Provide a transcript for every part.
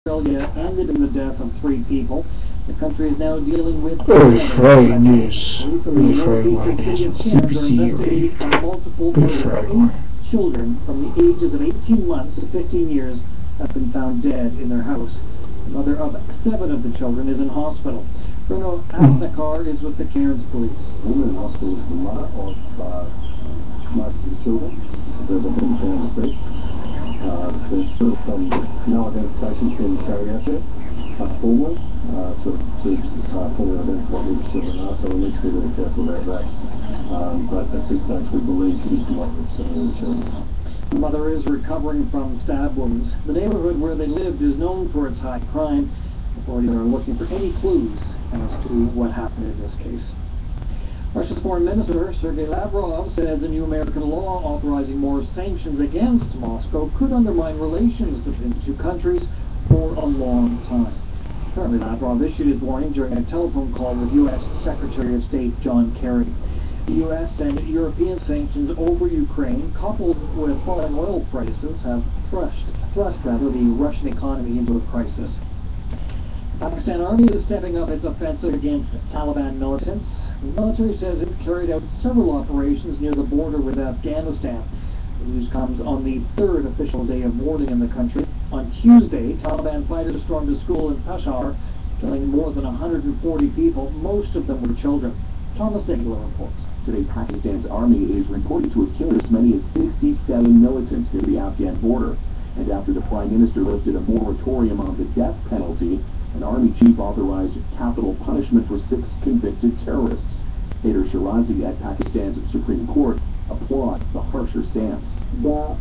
Australia ended in the death of 3 people. The country is now dealing with frightening news. Police in the northeastern city of Cairns are investigating a multiple murder. 8 children from the ages of 18 months to 15 years have been found dead in their house. The mother of 7 of the children is in hospital. Bruno Asnakar is with the Cairns police. The woman in hospital is the mother of most of the children that have been found deceased. There's still some no identifications being carried out yet. Formally, to formally identify who the children are, so we need to be really careful about that. But at this stage we believe he is the mother of 7 of the children. The mother is recovering from stab wounds. The neighborhood where they lived is known for its high crime. Authorities are looking for any clues as to what happened in this case. Russia's Foreign Minister Sergei Lavrov says a new American law authorizing more sanctions against Moscow could undermine relations between the 2 countries for a long time. Apparently, Lavrov issued his warning during a telephone call with U.S. Secretary of State John Kerry. The U.S. and European sanctions over Ukraine, coupled with falling oil prices, have thrust the Russian economy into a crisis. The Pakistan Army is stepping up its offensive against Taliban militants. The military says it's carried out several operations near the border with Afghanistan. The news comes on the 3rd official day of mourning in the country. On Tuesday, Taliban fighters stormed a school in Peshawar, killing more than 140 people. Most of them were children. Thomas Degler reports. Today, Pakistan's army is reported to have killed as many as 67 militants near the Afghan border. And after the Prime Minister lifted a moratorium on the death penalty, an army chief authorized capital punishment for 6 convicted terrorists. Haider Shirazi at Pakistan's Supreme Court applauds the harsher stance. The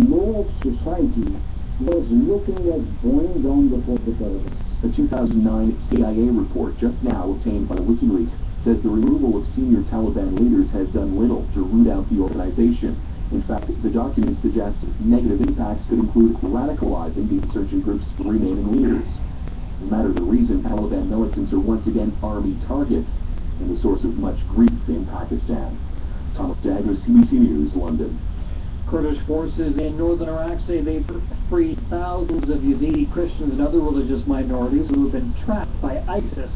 law of society was looking at going down before the terrorists. A 2009 CIA report just now obtained by WikiLeaks says the removal of senior Taliban leaders has done little to root out the organization. In fact, the document suggests negative impacts could include radicalizing the insurgent group's remaining leaders. No matter the reason, Taliban militants are once again army targets and the source of much grief in Pakistan. Thomas Dagler, CBC News, London. Kurdish forces in northern Iraq say they've freed thousands of Yazidi Christians and other religious minorities who have been trapped by ISIS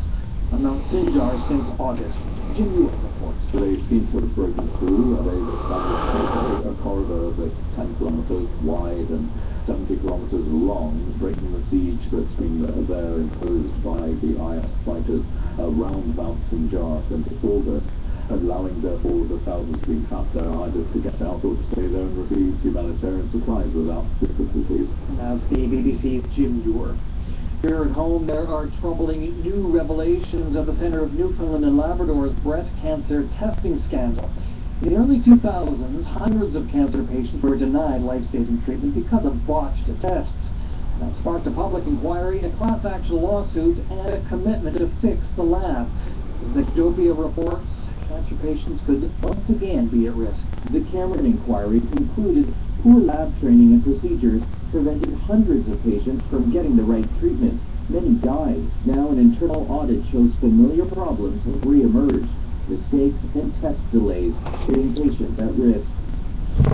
on Mount Sinjar since August. Jim Ewing reports. So they seem to have broken through. They've established a corridor that's 10 kilometers wide and 70 kilometers long, breaking the siege that's been there imposed by the IS fighters around Mount Sinjar since August, allowing therefore the thousands being trapped there either to get out or to stay there and receive humanitarian supplies without difficulties. That's the BBC's Jim Ewing. Here at home, there are troubling new revelations of the Centre of Newfoundland and Labrador's breast cancer testing scandal. In the early 2000s, hundreds of cancer patients were denied life-saving treatment because of botched tests. That sparked a public inquiry, a class action lawsuit, and a commitment to fix the lab. As Nextopia reports, cancer patients could once again be at risk. The Cameron inquiry concluded poor lab training and procedures prevented hundreds of patients from getting the right treatment. Many died. Now an internal audit shows familiar problems have re-emerged. Mistakes and test delays, putting patients at risk.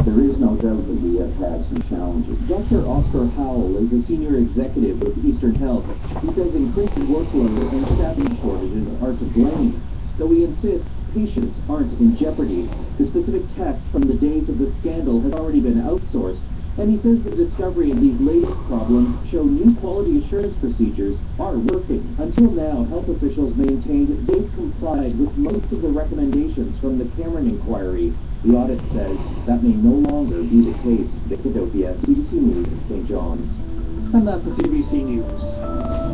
There is no doubt that we have had some challenges. Dr. Oscar Howell is a senior executive with Eastern Health. He says increased workload and staffing shortages are to blame. Though he insists patients aren't in jeopardy, the specific test from the days of the scandal has already been outsourced, and he says the discovery of these latest problems show new quality assurance procedures are working. Until now, health officials maintained they've complied with most of the recommendations from the Cameron inquiry. The audit says that may no longer be the case. Victor Dopia, CBC News, St. John's. And that's the CBC News.